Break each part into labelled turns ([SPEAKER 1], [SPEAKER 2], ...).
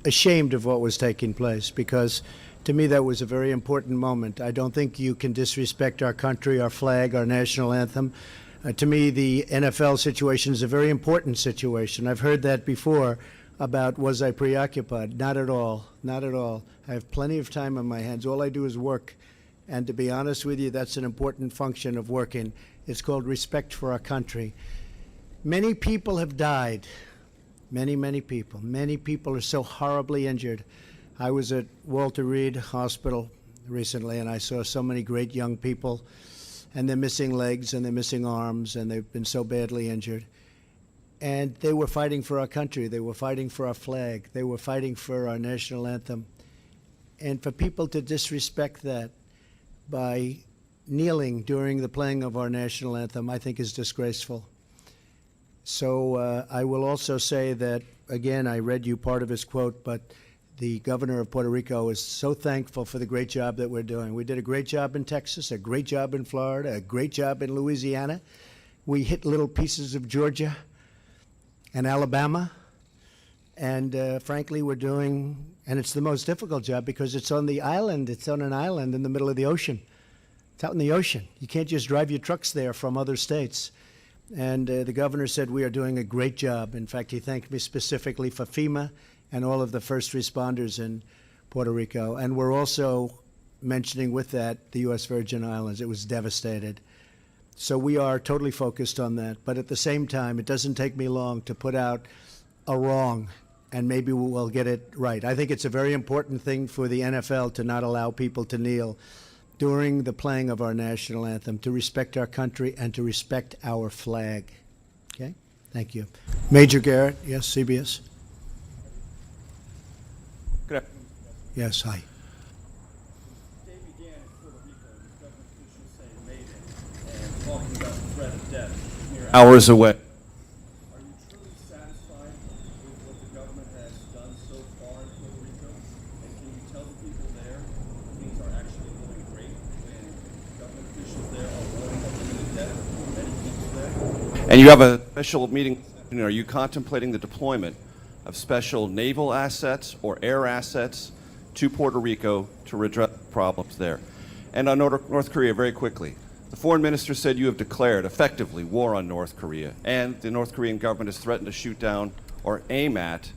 [SPEAKER 1] ashamed of what was taking place, because to me that was a very important moment. I don't think you can disrespect our country, our flag, our national anthem. To me, the NFL situation is a very important situation. I've heard that before about was I preoccupied. Not at all. Not at all. I have plenty of time on my hands. All I do is work. And to be honest with you, that's an important function of working. It's called respect for our country. Many people have died. Many, many people. Many people are so horribly injured. I was at Walter Reed Hospital recently, and I saw so many great young people, and they're missing legs, and they're missing arms, and they've been so badly injured. And they were fighting for our country. They were fighting for our flag. They were fighting for our national anthem. And for people to disrespect that by kneeling during the playing of our national anthem, I think is disgraceful. So I will also say that, again, I read you part of his quote, but the governor of Puerto Rico is so thankful for the great job that we're doing. We did a great job in Texas, a great job in Florida, a great job in Louisiana. We hit little pieces of Georgia and Alabama. And frankly, we're doing, and it's the most difficult job because it's on the island. It's on an island in the middle of the ocean. It's out in the ocean. You can't just drive your trucks there from other states. And the governor said we are doing a great job. In fact, he thanked me specifically for FEMA and all of the first responders in Puerto Rico. And we're also mentioning with that the U.S. Virgin Islands. It was devastated. So we are totally focused on that. But at the same time, it doesn't take me long to put out a wrong, and maybe we'll get it right. I think it's a very important thing for the NFL to not allow people to kneel during the playing of our national anthem, to respect our country and to respect our flag. Okay? Thank you. Major Garrett, yes, CBS.
[SPEAKER 2] Good afternoon.
[SPEAKER 1] Yes, hi.
[SPEAKER 2] The day began in Puerto Rico with government officials saying Mayday and talking about the threat of death mere hours away. Are you truly satisfied with what the government has done so far in Puerto Rico? And can you tell the people there things are actually going great when government officials there are warning of imminent death for many people there? And you have a special meeting. Are you contemplating the deployment of special naval assets or air assets to Puerto Rico to redress problems there? And on North Korea, very quickly, the foreign minister said you have declared effectively war on North Korea, and the North Korean government has threatened to shoot down or aim at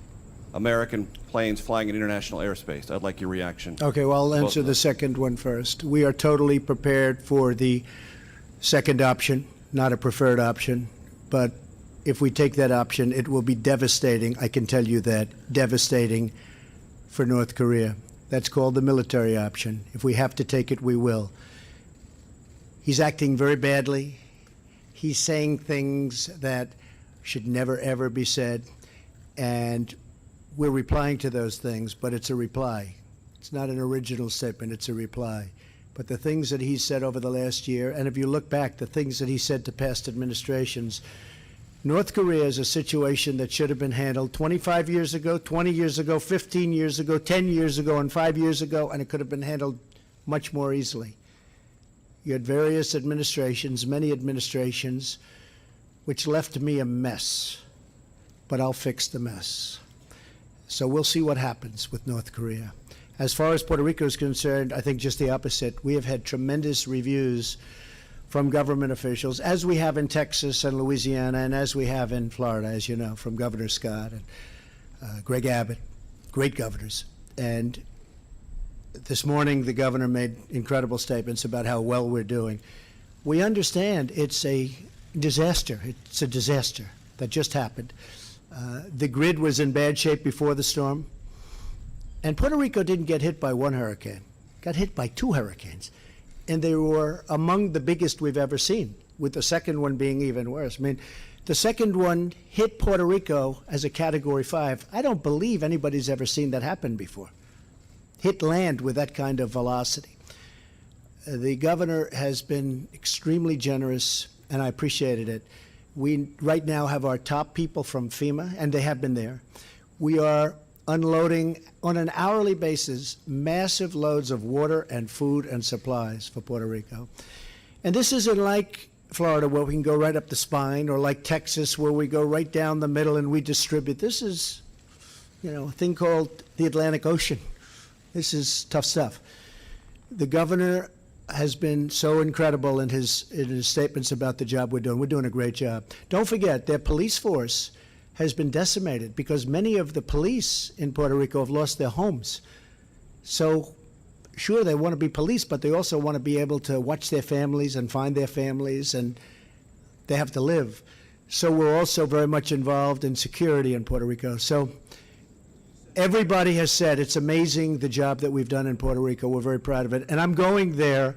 [SPEAKER 2] American planes flying in international airspace. I'd like your reaction.
[SPEAKER 1] Okay, well, I'll answer the second one first. We are totally prepared for the second option, not a preferred option, but if we take that option, it will be devastating, I can tell you that, devastating for North Korea. That's called the military option. If we have to take it, we will. He's acting very badly. He's saying things that should never, ever be said. And we're replying to those things, but it's a reply. It's not an original statement, it's a reply. But the things that he said over the last year, and if you look back, the things that he said to past administrations, North Korea is a situation that should have been handled 25 years ago, 20 years ago, 15 years ago, 10 years ago, and 5 years ago, and it could have been handled much more easily. You had various administrations, many administrations, which left me a mess, but I'll fix the mess. So we'll see what happens with North Korea. As far as Puerto Rico is concerned, I think just the opposite. We have had tremendous reviews from government officials, as we have in Texas and Louisiana, and as we have in Florida, as you know, from Governor Scott and Greg Abbott, great governors. And this morning, the governor made incredible statements about how well we're doing. We understand it's a disaster. It's a disaster that just happened. The grid was in bad shape before the storm. And Puerto Rico didn't get hit by one hurricane, got hit by 2 hurricanes. And they were among the biggest we've ever seen, with the second one being even worse. I mean, the second one hit Puerto Rico as a Category 5. I don't believe anybody's ever seen that happen before. Hit land with that kind of velocity. The governor has been extremely generous, and I appreciated it. We right now have our top people from FEMA, and they have been there. We are unloading on an hourly basis massive loads of water and food and supplies for Puerto Rico. And this isn't like Florida where we can go right up the spine, or like Texas where we go right down the middle and we distribute. This is a thing called the Atlantic Ocean. This is tough stuff. The governor has been so incredible in his statements about the job we're doing. We're doing a great job. Don't forget, their police force has been decimated because many of the police in Puerto Rico have lost their homes. So, sure, they want to be police, but they also want to be able to watch their families and find their families, and they have to live. So we're also very much involved in security in Puerto Rico. So everybody has said it's amazing the job that we've done in Puerto Rico. We're very proud of it. And I'm going there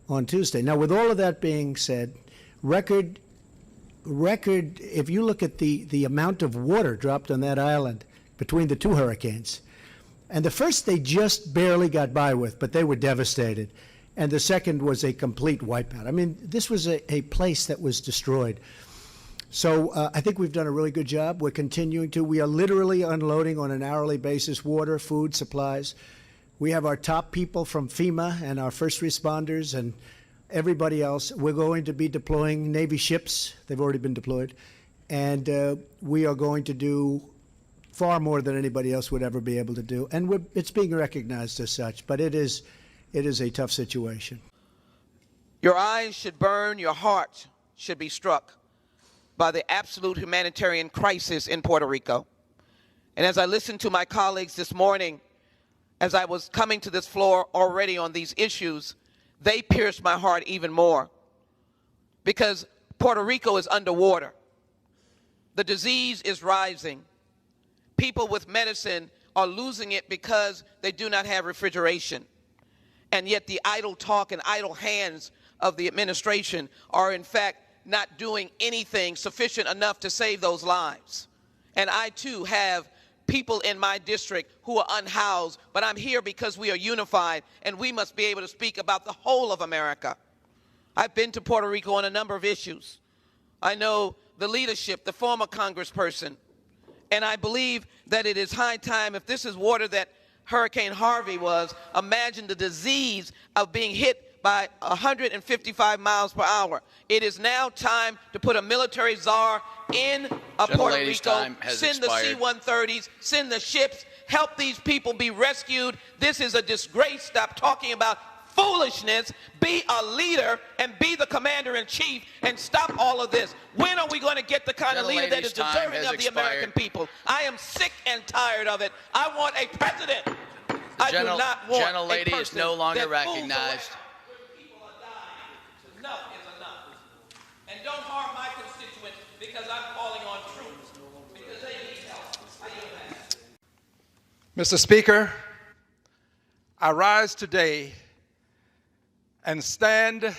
[SPEAKER 1] on Tuesday. Now, with all of that being said, record, if you look at the amount of water dropped on that island between the two hurricanes, and the first they just barely got by with, but they were devastated. And the second was a complete wipeout. I mean, this was a place that was destroyed. So I think we've done a really good job. We're continuing to. We are literally unloading on an hourly basis water, food, supplies. We have our top people from FEMA and our first responders and everybody else. We're going to be deploying Navy ships. They've already been deployed. And we are going to do far more than anybody else would ever be able to do. And it's being recognized as such. But it is a tough situation.
[SPEAKER 3] Your eyes should burn, your heart should be struck by the absolute humanitarian crisis in Puerto Rico. And as I listened to my colleagues this morning, as I was coming to this floor already on these issues, they pierced my heart even more because Puerto Rico is underwater. The disease is rising. People with medicine are losing it because they do not have refrigeration. And yet the idle talk and idle hands of the administration are in fact not doing anything sufficient enough to save those lives. And I too have people in my district who are unhoused, but I'm here because we are unified and we must be able to speak about the whole of America. I've been to Puerto Rico on a number of issues. I know the leadership, the former congressperson, and I believe that it is high time, if this is water that Hurricane Harvey was, imagine the disease of being hit by 155 miles per hour. It is now time to put a military czar in Puerto Rico, send the C-130s, send the ships, help these people be rescued. This is a disgrace. Stop talking about foolishness. Be a leader and be the commander-in-chief and stop all of this. When are we going to get the kind of leader that is deserving of the American people? I am sick and tired of it. I want a president. I do not want
[SPEAKER 4] Gentlelady
[SPEAKER 3] a person
[SPEAKER 4] is no longer
[SPEAKER 3] that
[SPEAKER 4] recognized.
[SPEAKER 3] People are dying. Enough is enough. And don't harm my constituents because I'm calling on troops because they need help. I yield back.
[SPEAKER 5] Mr. Speaker, I rise today and stand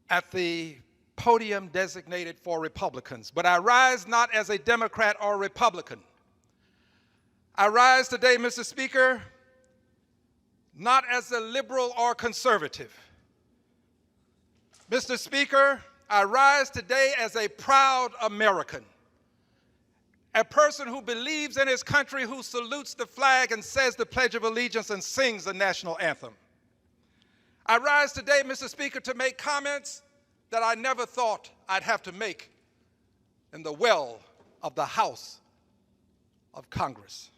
[SPEAKER 5] at the podium designated for Republicans, but I rise not as a Democrat or Republican. I rise today, Mr. Speaker, not as a liberal or conservative. Mr. Speaker, I rise today as a proud American, a person who believes in his country, who salutes the flag and says the Pledge of Allegiance and sings the national anthem. I rise today, Mr. Speaker, to make comments that I never thought I'd have to make in the well of the House of Congress.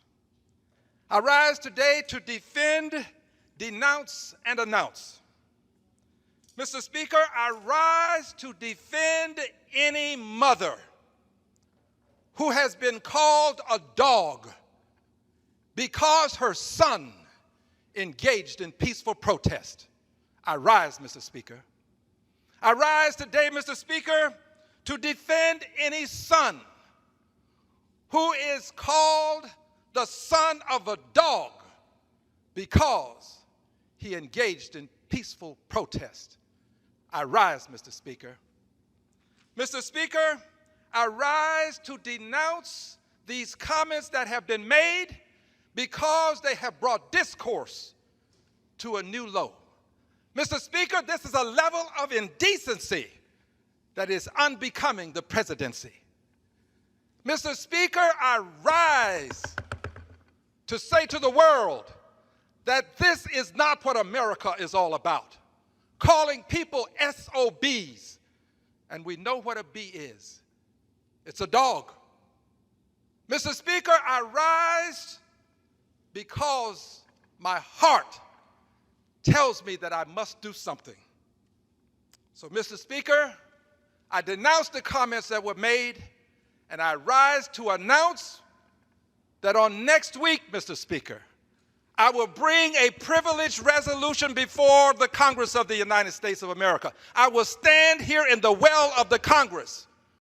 [SPEAKER 5] I rise today to defend, denounce, and announce. Mr. Speaker, I rise to defend any mother who has been called a dog because her son engaged in peaceful protest. I rise, Mr. Speaker. I rise today, Mr. Speaker, to defend any son who is called the son of a dog because he engaged in peaceful protest. I rise, Mr. Speaker. Mr. Speaker, I rise to denounce these comments that have been made because they have brought discourse to a new low. Mr. Speaker, this is a level of indecency that is unbecoming the presidency. Mr. Speaker, I rise to say to the world that this is not what America is all about. Calling people SOBs, and we know what a B is. It's a dog. Mr. Speaker, I rise because my heart tells me that I must do something. So, Mr. Speaker, I denounce the comments that were made, and I rise to announce that on next week, Mr. Speaker, I will bring a privileged resolution before the Congress of the United States of America. I will stand here in the well of the Congress